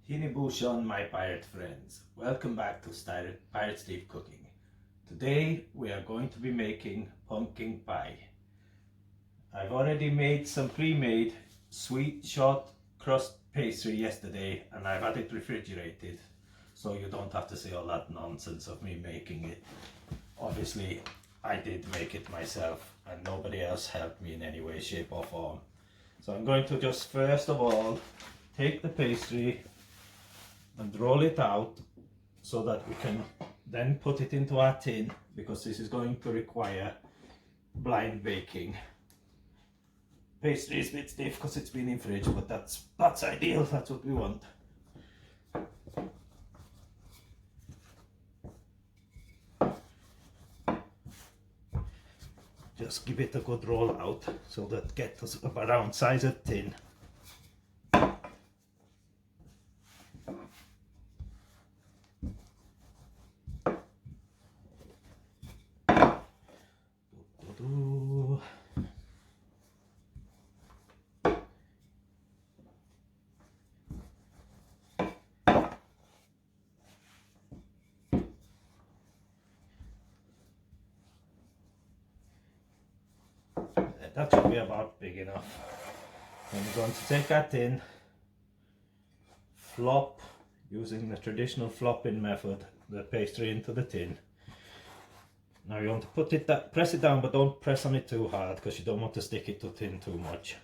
Bushon, my pirate friends. Welcome back to Pirate Steve Cooking. Today we are going to be making pumpkin pie. I've already made some pre-made sweet short crust pastry yesterday and I've had it refrigerated, so you don't have to say all that nonsense of me making it. Obviously I did make it myself and nobody else helped me in any way, shape or form. So I'm going to just first of all take the pastry and roll it out so that we can then put it into our tin, because this is going to require blind baking. Pastry is a bit stiff because it's been in fridge, but that's ideal, that's what we want. Just give it a good roll out so that gets us up around size of tin. That should be about big enough. I'm going to take that in, flop, using the traditional flopping method, the pastry into the tin. Now you want to put it, press it down, but don't press on it too hard because you don't want to stick it to tin too much.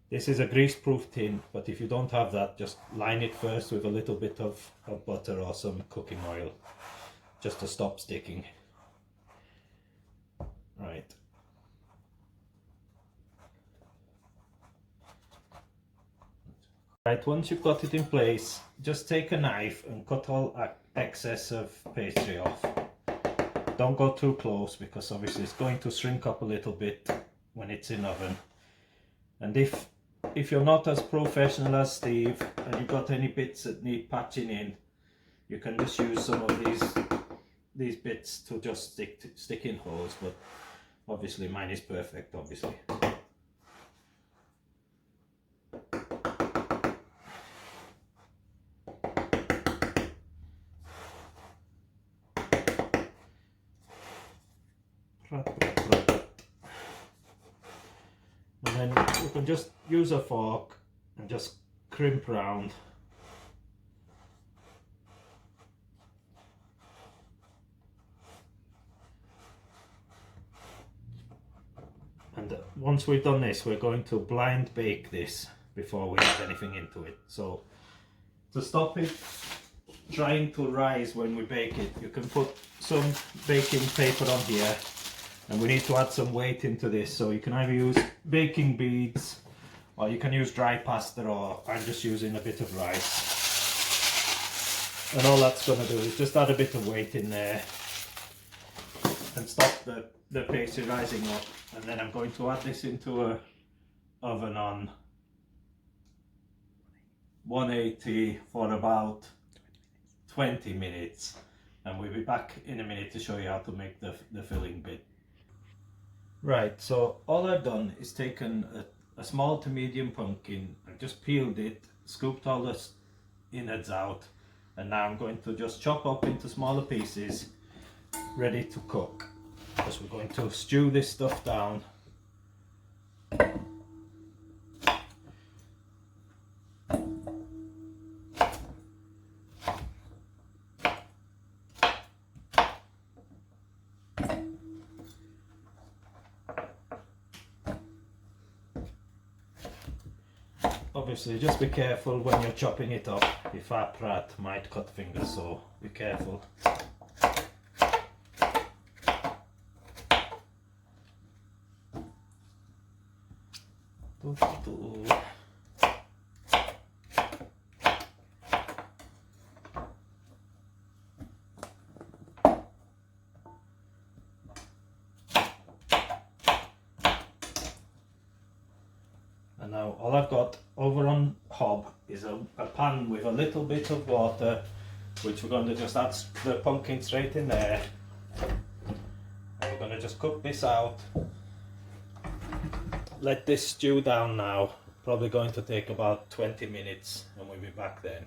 This is a grease-proof tin, but if you don't have that, just line it first with a little bit of butter or some cooking oil, just to stop sticking. Right. Right, once you've got it in place, just take a knife and cut all excess of pastry off. Don't go too close because obviously it's going to shrink up a little bit when it's in oven. And if you're not as professional as Steve and you've got any bits that need patching in, you can just use some of these bits to just stick in holes, but obviously mine is perfect, obviously. And then you can just use a fork and just crimp round. And once we've done this, we're going to blind bake this before we add anything into it. So to stop it trying to rise when we bake it, you can put some baking paper on here, and we need to add some weight into this, so you can either use baking beads or you can use dry pasta, or I'm just using a bit of rice. And all that's going to do is just add a bit of weight in there and stop the pastry rising up. And then I'm going to add this into a oven on 180 for about 20 minutes, and we'll be back in a minute to show you how to make the filling bit. Right, so all I've done is taken a small to medium pumpkin, I've just peeled it, scooped all the innards out, and now I'm going to just chop up into smaller pieces ready to cook, because we're going to stew this stuff down. Obviously just be careful when you're chopping it up, if our prat might cut fingers, so be careful. And now all I've got over on hob is a pan with a little bit of water, which we're going to just add the pumpkin straight in there. And we're going to just cook this out. Let this stew down now Probably going to take about 20 minutes and we'll be back then.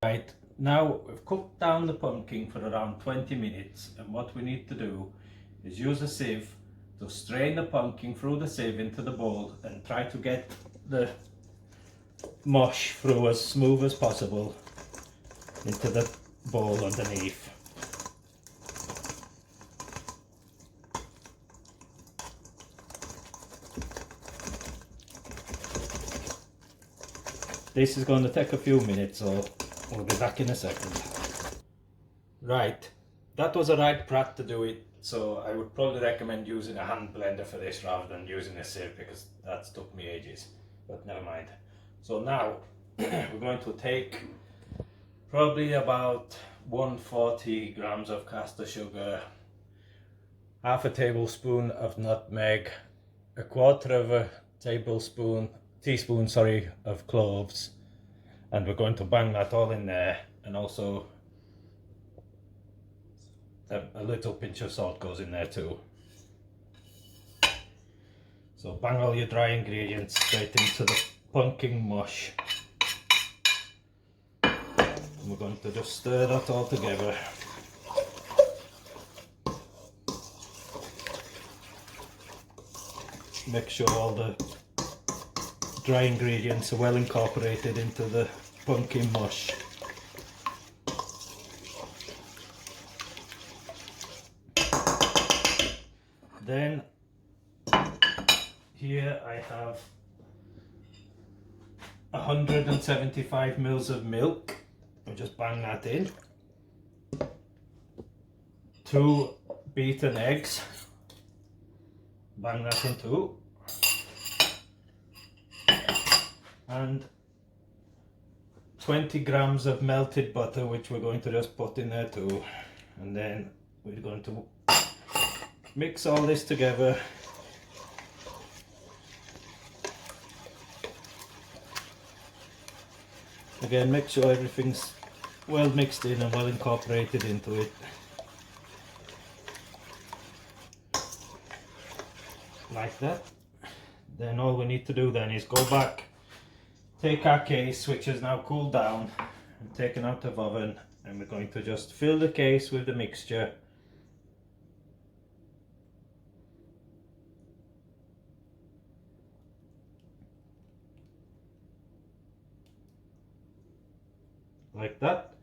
Right, now we've cooked down the pumpkin for around 20 minutes, and what we need to do is use a sieve to strain the pumpkin through the sieve into the bowl and try to get the mush through as smooth as possible into the bowl underneath. This is going to take a few minutes, so we'll be back in a second. Right, that was the right prat to do it, so I would probably recommend using a hand blender for this rather than using a sieve, because that's took me ages, but never mind. So now we're going to take probably about 140 grams of caster sugar, half a tablespoon of nutmeg, a quarter of a teaspoon of cloves, and we're going to bang that all in there, and also a little pinch of salt goes in there too. So bang all your dry ingredients straight into the pumpkin mush, and we're going to just stir that all together. Make sure all the dry ingredients are well incorporated into the pumpkin mush. Then here I have 175 mils of milk. I'll just bang that in. 2 beaten eggs. Bang that in too. And 20 grams of melted butter, which we're going to just put in there too. And then we're going to mix all this together. Again, make sure everything's well mixed in and well incorporated into it. Like that. Then all we need to do then is go back, take our case, which has now cooled down and taken out of oven, and we're going to just fill the case with the mixture. Like that.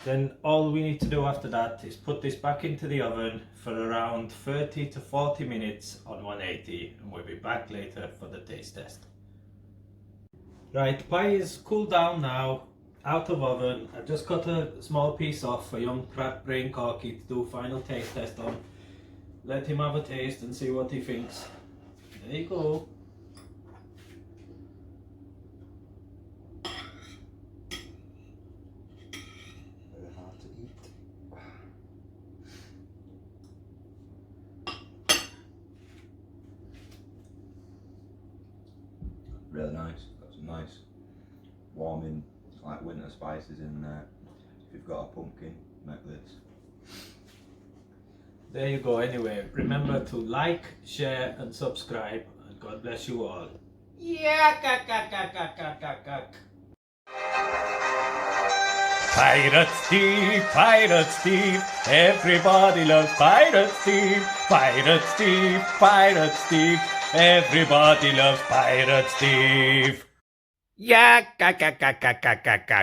Then all we need to do after that is put this back into the oven for around 30 to 40 minutes on 180, and we'll be back later for the taste test. Right, pie is cooled down now, out of oven. I just cut a small piece off for young Pratt Brain Corky to do final taste test on. Let him have a taste and see what he thinks. There you go. Very hard to eat. Really nice. Got some nice warming, like winter spices in there. If you've got a pumpkin, make this. There you go. Anyway, remember to like, share and subscribe, and God bless you all. Yeah, Pirate Steve, everybody loves Pirate Steve, everybody loves Pirate Steve. Yeah,